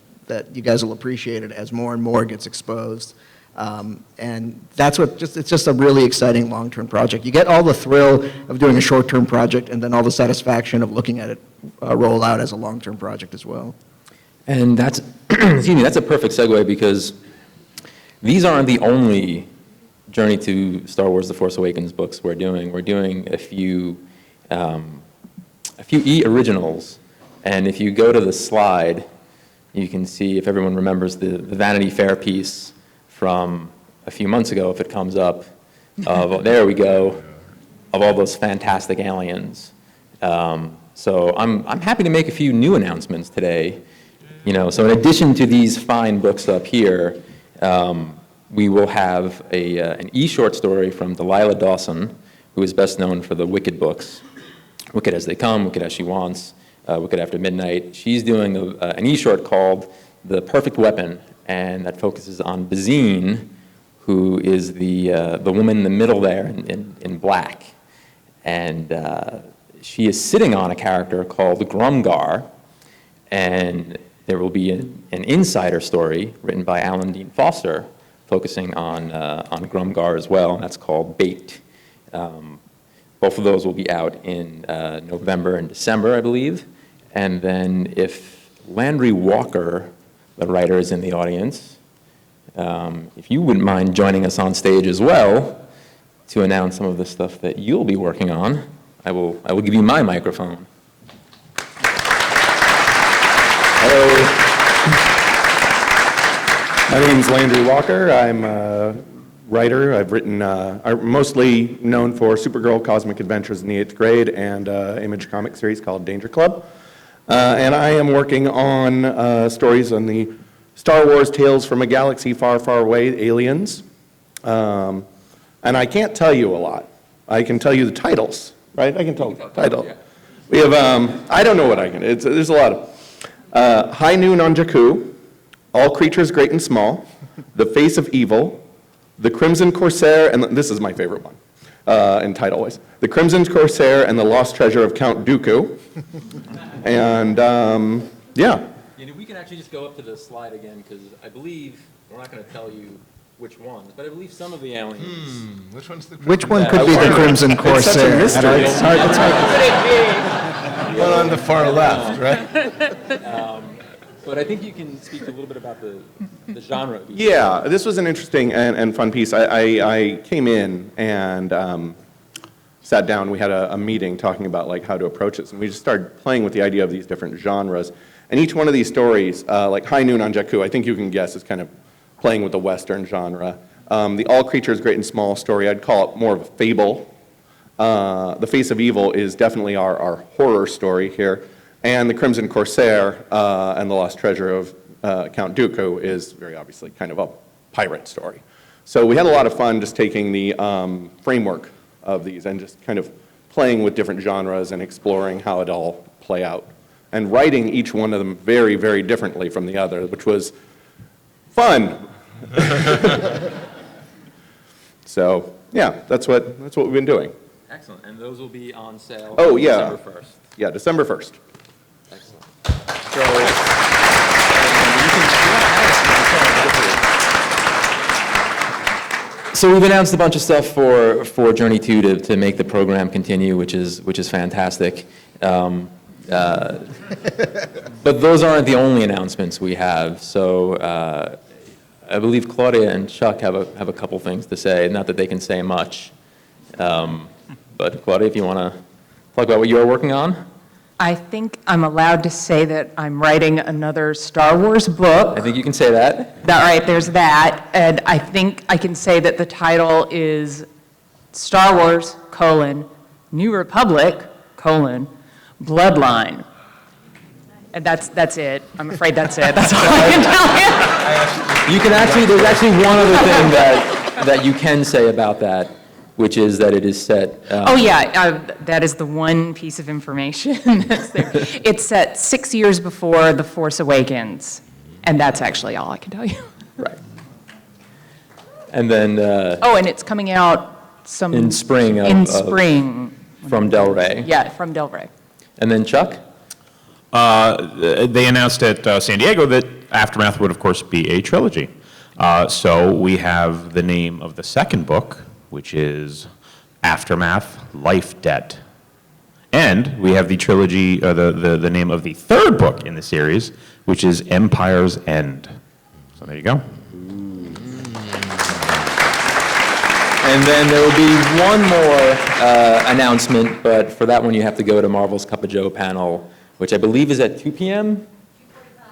you guys will appreciate it as more and more gets exposed. And that's it's just a really exciting long-term project. You get all the thrill of doing a short-term project and then all the satisfaction of looking at it roll out as a long-term project as well. And that's, excuse me, that's a perfect segue because these aren't the only Journey to Star Wars: The Force Awakens books we're doing. We're doing a few e-originals, and if you go to the slide, you can see, if everyone remembers, the Vanity Fair piece from a few months ago, if it comes up, there we go, of all those fantastic aliens. So I'm happy to make a few new announcements today. So in addition to these fine books up here, we will have an e-short story from Delilah Dawson, who is best known for the Wicked books, Wicked As They Come, Wicked As She Wants, Wicked After Midnight. She's doing an e-short called The Perfect Weapon, and that focuses on Bazine, who is the woman in the middle there in black. And she is sitting on a character called Grumgar, and there will be an insider story written by Alan Dean Foster, focusing on Grumgar as well, and that's called Bait. Both of those will be out in November and December, I believe. And then if Landry Walker, the writer, is in the audience, if you wouldn't mind joining us on stage as well to announce some of the stuff that you'll be working on, I will give you my microphone. Hello. My name's Landry Walker. I'm a writer. I've written, I'm mostly known for Supergirl Cosmic Adventures in the 8th grade and Image comic series called Danger Club. And I am working on stories on the Star Wars Tales from a Galaxy Far, Far Away, Aliens. And I can't tell you a lot. I can tell you the titles, right? I can tell the title. Yeah. We have, I don't know what I can, there's a lot of, High Noon on Jakku, All Creatures Great and Small, The Face of Evil, The Crimson Corsair, and this is my favorite one, in title-wise. The Crimson Corsair and the Lost Treasure of Count Dooku. And, yeah. We can actually just go up to the slide again, because I believe, we're not going to tell you which ones, but I believe some of the aliens. Which one's the Which one could be the Crimson Corsair? It's such a mystery. It's hard. one on the far left, right? But I think you can speak a little bit about the genre. Yeah, this was an interesting and fun piece. I came in and sat down. We had a meeting talking about like how to approach this, and we just started playing with the idea of these different genres. And each one of these stories, like High Noon on Jakku, I think you can guess is kind of playing with the Western genre. The All Creatures Great and Small story, I'd call it more of a fable. The Face of Evil is definitely our horror story here. And The Crimson Corsair and the Lost Treasure of Count Dooku is very obviously kind of a pirate story. So we had a lot of fun just taking the framework of these and just kind of playing with different genres and exploring how it all play out. And writing each one of them very, very differently from the other, which was fun. So yeah, that's what we've been doing. Excellent. And those will be on sale Oh, yeah. December 1st. Yeah, December 1st. Excellent. So we've announced a bunch of stuff for Journey 2 to make the program continue, which is fantastic. But those aren't the only announcements we have. So I believe Claudia and Chuck have a couple things to say. Not that they can say much, but Claudia, if you want to talk about what you're working on. I think I'm allowed to say that I'm writing another Star Wars book. I think you can say that. All right, there's that. And I think I can say that the title is Star Wars, New Republic, Bloodline. And that's it. I'm afraid that's it. That's all I can tell you. You can actually, there's actually one other thing that you can say about that, which is that it is set. Oh, yeah, that is the one piece of information that's there. It's set 6 years before The Force Awakens, and that's actually all I can tell you. Right. And then Oh, and it's coming out in spring. In spring. From Del Rey. Yeah, from Del Rey. And then Chuck? They announced at San Diego that Aftermath would, of course, be a trilogy. So we have the name of the second book, which is Aftermath, Life Debt. And we have the trilogy, the name of the third book in the series, which is Empire's End. So there you go. And then there will be one more announcement, but for that one you have to go to Marvel's Cup of Joe panel, which I believe is at 2 p.m.?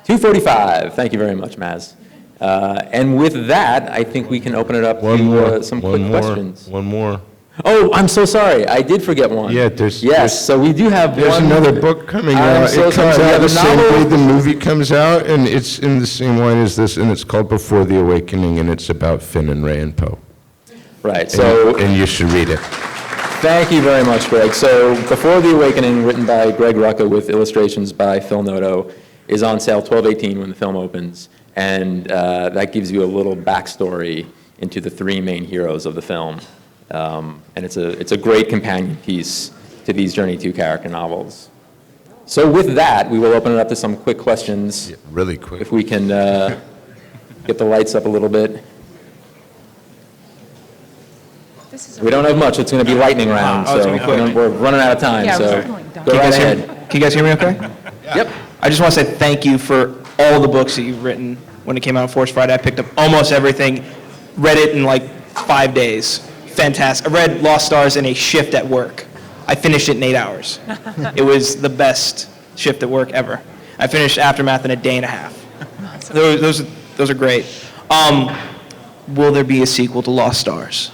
2:45. Thank you very much, Maz. And with that, I think we can open it up to some quick questions. One more. Oh, I'm so sorry. I did forget one. Yeah, Yes, so we do have There's one. another book coming I'm out. so It comes sorry. We out have the a same novel. way the movie comes out, and it's in the same line as this, and it's called Before the Awakening, and it's about Finn and Rey and Poe. Right, so And you should read it. thank you very much, Greg. So Before the Awakening, written by Greg Rucka with illustrations by Phil Noto, is on sale 12/18 when the film opens, and that gives you a little backstory into the three main heroes of the film. And it's a great companion piece to these Journey to character novels. So with that, we will open it up to some quick questions. Yeah, really quick. If we can get the lights up a little bit. We don't have much. It's going to be lightning round, Oh, it's so gonna be quick. we're running out of time. Yeah, So we're definitely done. go Can you right guys hear- ahead. Can you guys hear me okay? Yep. I just want to say thank you for all the books that you've written. When it came out on Force Friday, I picked up almost everything, read it in like 5 days. Fantastic. I read Lost Stars in a shift at work. I finished it in 8 hours. It was the best shift at work ever. I finished Aftermath in a day and a half. Those are great. Will there be a sequel to Lost Stars?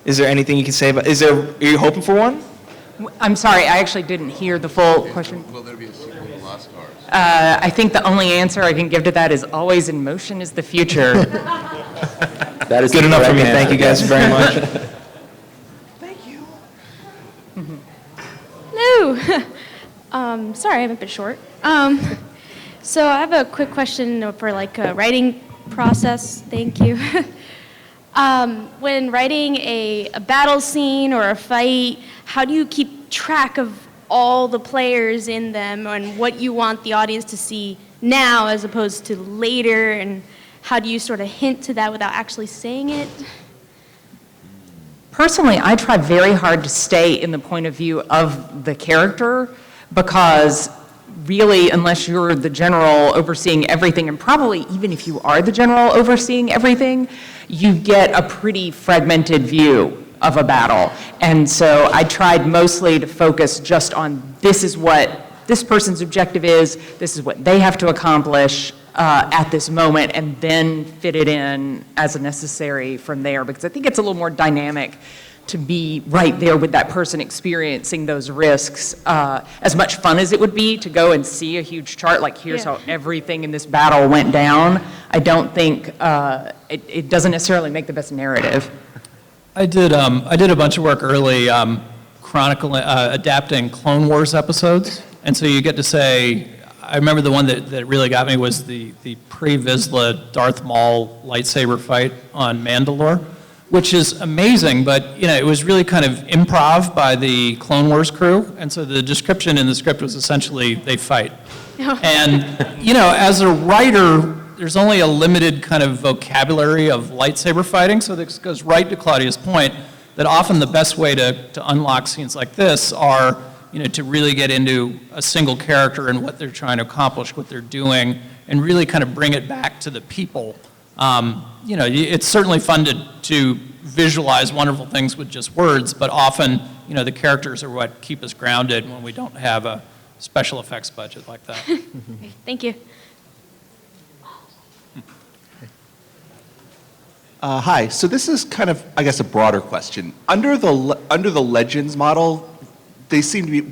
Is there anything you can say about? Are you hoping for one? I'm sorry, I actually didn't hear the full question. Will there be a sequel to Lost Stars? I think the only answer I can give to that is always in motion is the future. That is Good the enough for correct me. Thank you guys answer. very much. Hello. Sorry, I'm a bit short. So I have a quick question for like a writing process. Thank you. When writing a battle scene or a fight, how do you keep track of all the players in them and what you want the audience to see now as opposed to later? And how do you sort of hint to that without actually saying it? Personally, I try very hard to stay in the point of view of the character because really, unless you're the general overseeing everything, and probably even if you are the general overseeing everything, you get a pretty fragmented view of a battle. And so I tried mostly to focus just on this is what this person's objective is, this is what they have to accomplish at this moment, and then fit it in as necessary from there, because I think it's a little more dynamic to be right there with that person experiencing those risks. As much fun as it would be to go and see a huge chart, like here's Yeah. how everything in this battle went down, I don't think, it doesn't necessarily make the best narrative. I did a bunch of work early adapting Clone Wars episodes, and so you get to say, I remember the one that really got me was the pre-Vizsla Darth Maul lightsaber fight on Mandalore, which is amazing, but it was really kind of improv by the Clone Wars crew, and so the description in the script was essentially they fight. And as a writer, there's only a limited kind of vocabulary of lightsaber fighting, so this goes right to Claudia's point that often the best way to unlock scenes like this are to really get into a single character and what they're trying to accomplish, what they're doing, and really kind of bring it back to the people. It's certainly fun to visualize wonderful things with just words, but often, the characters are what keep us grounded when we don't have a special effects budget like that. Thank you. Hi. So this is kind of, I guess, a broader question. Under the Legends model,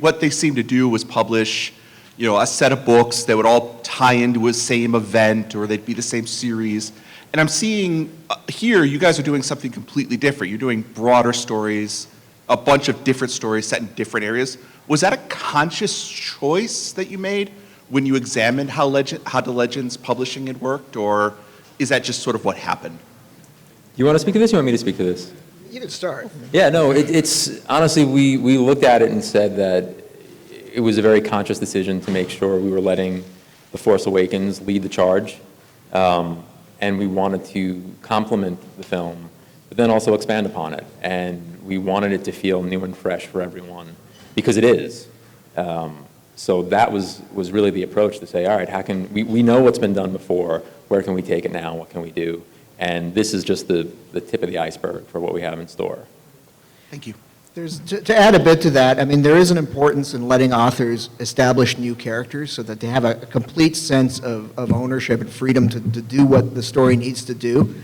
what they seem to do was publish a set of books that would all tie into a same event, or they'd be the same series. And I'm seeing here, you guys are doing something completely different. You're doing broader stories, a bunch of different stories set in different areas. Was that a conscious choice that you made when you examined how the Legends publishing had worked, or is that just sort of what happened? You want to speak to this? You want me to speak to this? You can start. Yeah, no, it's honestly, we looked at it and said that it was a very conscious decision to make sure we were letting The Force Awakens lead the charge. And we wanted to complement the film, but then also expand upon it. And we wanted it to feel new and fresh for everyone, because it is. So that was really the approach, to say, all right, how can we know what's been done before, where can we take it now, what can we do? And this is just the tip of the iceberg for what we have in store. Thank you. To add a bit to that, I mean, there is an importance in letting authors establish new characters so that they have a complete sense of ownership and freedom to do what the story needs to do.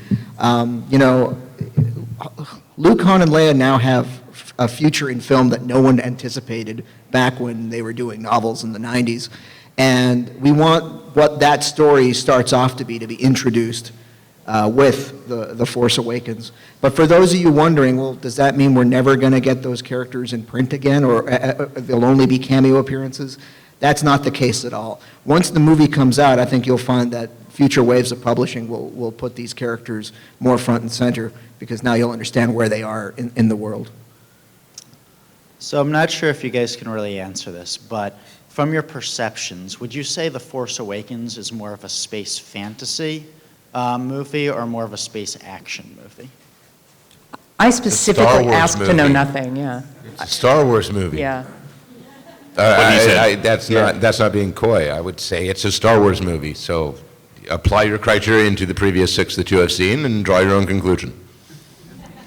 Luke, Han, and Leia now have a future in film that no one anticipated back when they were doing novels in the 90s. And we want what that story starts off to be introduced with the Force Awakens. But for those of you wondering, well, does that mean we're never going to get those characters in print again, or they'll only be cameo appearances? That's not the case at all. Once the movie comes out, I think you'll find that future waves of publishing will put these characters more front and center, because now you'll understand where they are in the world. So I'm not sure if you guys can really answer this, but from your perceptions, would you say The Force Awakens is more of a space fantasy movie or more of a space action movie? I specifically Star Wars asked to know movie. nothing, yeah. It's a Star Wars movie. Yeah. That's not being coy. I would say it's a Star Wars movie. So apply your criteria to the previous 6 that you have seen and draw your own conclusion.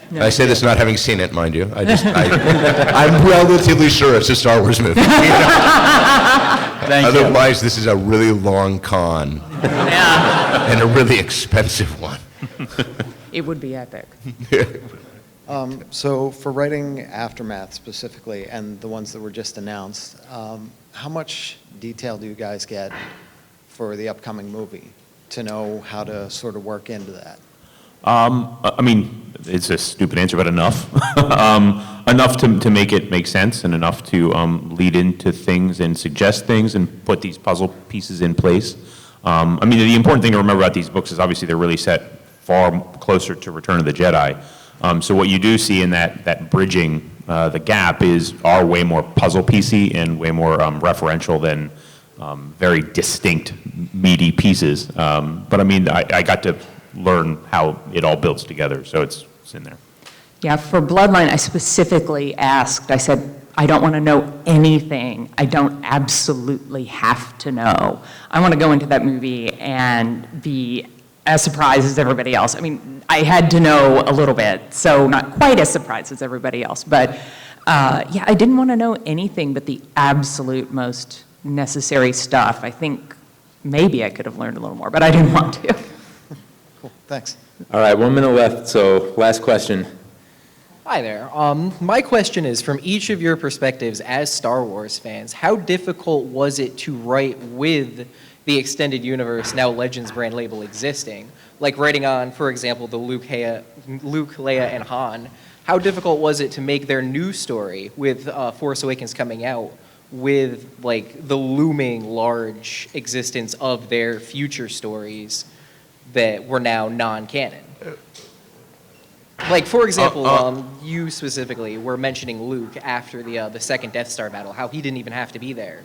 No, I say this not having seen it, mind you. I'm relatively sure it's a Star Wars movie. Thank you. Otherwise, this is a really long con and a really expensive one. It would be epic. So for writing Aftermath specifically, and the ones that were just announced, how much detail do you guys get for the upcoming movie to know how to sort of work into that? I mean, it's a stupid answer, but enough. Enough to make it make sense, and enough to lead into things and suggest things and put these puzzle pieces in place. I mean, the important thing to remember about these books is obviously they're really set far closer to Return of the Jedi. So what you do see in that bridging the gap are way more puzzle piecey and way more referential than very distinct, meaty pieces. But I mean, I got to learn how it all builds together, so it's in there. Yeah, for Bloodline, I specifically asked, I said, I don't want to know anything. I don't absolutely have to know. I want to go into that movie and be as surprised as everybody else. I mean, I had to know a little bit, so not quite as surprised as everybody else. But yeah, I didn't want to know anything but the absolute most necessary stuff. I think maybe I could have learned a little more, but I didn't want to. Cool, thanks. All right, 1 minute left, so last question. Hi there. My question is, from each of your perspectives as Star Wars fans, how difficult was it to write with the extended universe, now Legends brand label existing? Like writing on, for example, the Luke, Leia, and Han. How difficult was it to make their new story with Force Awakens coming out with like the looming large existence of their future stories that were now non-canon? Like, for example, you specifically were mentioning Luke after the second Death Star battle, how he didn't even have to be there,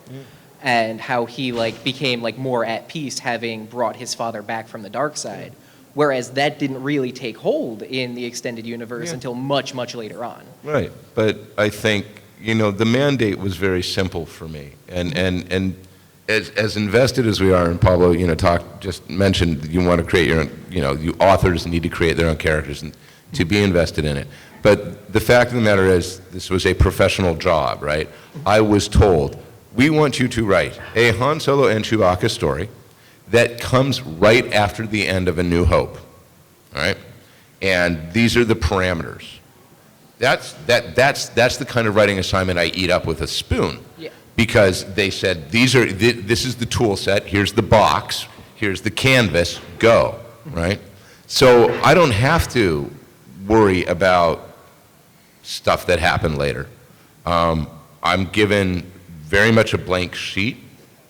and how he like became like more at peace having brought his father back from the dark side, whereas that didn't really take hold in the extended universe until much, much later on. Right, but I think, the mandate was very simple for me, and as invested as we are, and Pablo, just mentioned you want to create your own, you authors need to create their own characters and to be invested in it. But the fact of the matter is, this was a professional job, right? I was told, we want you to write a Han Solo and Chewbacca story that comes right after the end of A New Hope, all right? And these are the parameters. That's the kind of writing assignment I eat up with a spoon. Yeah. because they said, this is the tool set, here's the box, here's the canvas, go, right? So I don't have to worry about stuff that happened later. I'm given very much a blank sheet,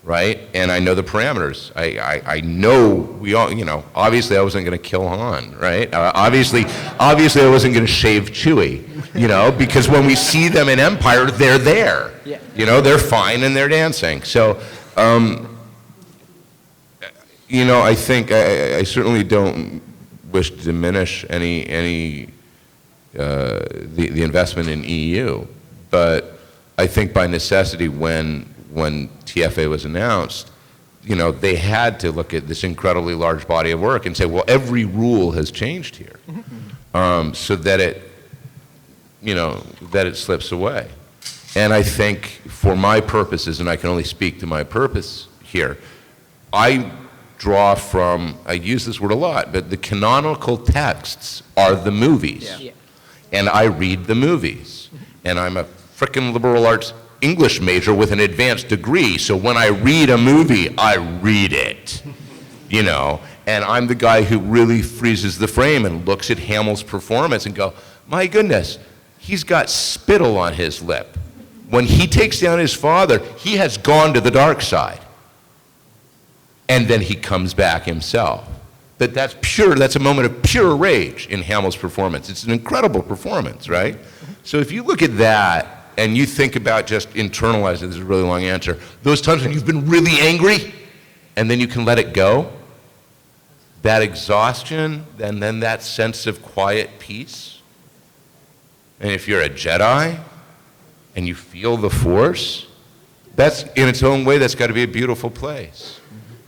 right? And I know the parameters. I know we all, obviously I wasn't going to kill Han, right? Obviously I wasn't going to shave Chewie, because when we see them in Empire, they're there. Yeah. They're fine and they're dancing. So, I think I certainly don't wish to diminish the investment in EU, but I think by necessity when TFA was announced, they had to look at this incredibly large body of work and say, well, every rule has changed here, so that it slips away. And I think for my purposes, and I can only speak to my purpose here, I draw from, I use this word a lot, but the canonical texts are the movies. Yeah. And I read the movies. And I'm a frickin' liberal arts English major with an advanced degree, so when I read a movie, I read it, and I'm the guy who really freezes the frame and looks at Hamill's performance and go, my goodness, he's got spittle on his lip. When he takes down his father, he has gone to the dark side. And then he comes back himself. That's a moment of pure rage in Hamill's performance. It's an incredible performance, right? So if you look at that, and you think about just internalizing, this is a really long answer, those times when you've been really angry, and then you can let it go, that exhaustion, and then that sense of quiet peace. And if you're a Jedi, and you feel the Force, that's, in its own way, that's got to be a beautiful place.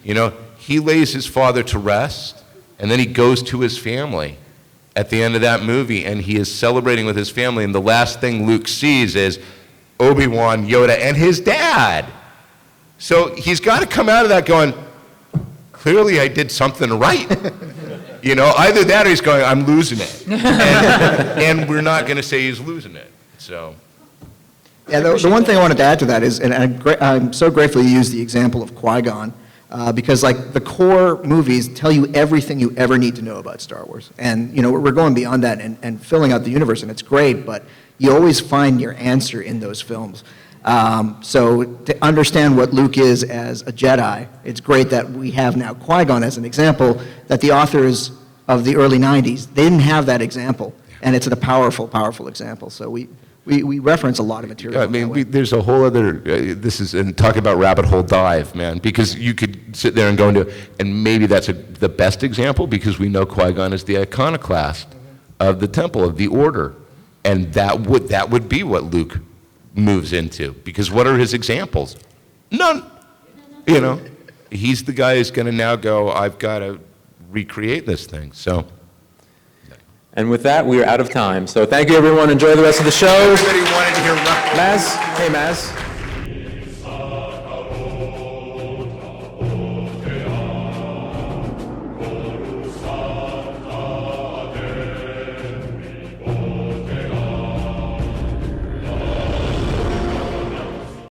He lays his father to rest, and then he goes to his family at the end of that movie, and he is celebrating with his family, and the last thing Luke sees is Obi-Wan, Yoda, and his dad. So he's got to come out of that going, clearly I did something right. Either that or he's going, I'm losing it. And we're not going to say he's losing it, so. Yeah, the one thing I wanted to add to that is, and I'm so grateful you used the example of Qui-Gon, because the core movies tell you everything you ever need to know about Star Wars. And, we're going beyond that and filling out the universe, and it's great, but you always find your answer in those films. So to understand what Luke is as a Jedi, it's great that we have now Qui-Gon as an example, that the authors of the early 90s, they didn't have that example, and it's a powerful, powerful example. So we reference a lot of material. I mean, there's a whole other, and talk about rabbit hole dive, man, because you could sit there and go into, and maybe that's the best example, because we know Qui-Gon is the iconoclast of the temple, of the order, and that would be what Luke moves into, because what are his examples? None. He's the guy who's going to now go, I've got to recreate this thing, so. And with that, we are out of time. So thank you, everyone. Enjoy the rest of the show. Everybody wanted to hear Rucka. Maz? Hey, Maz.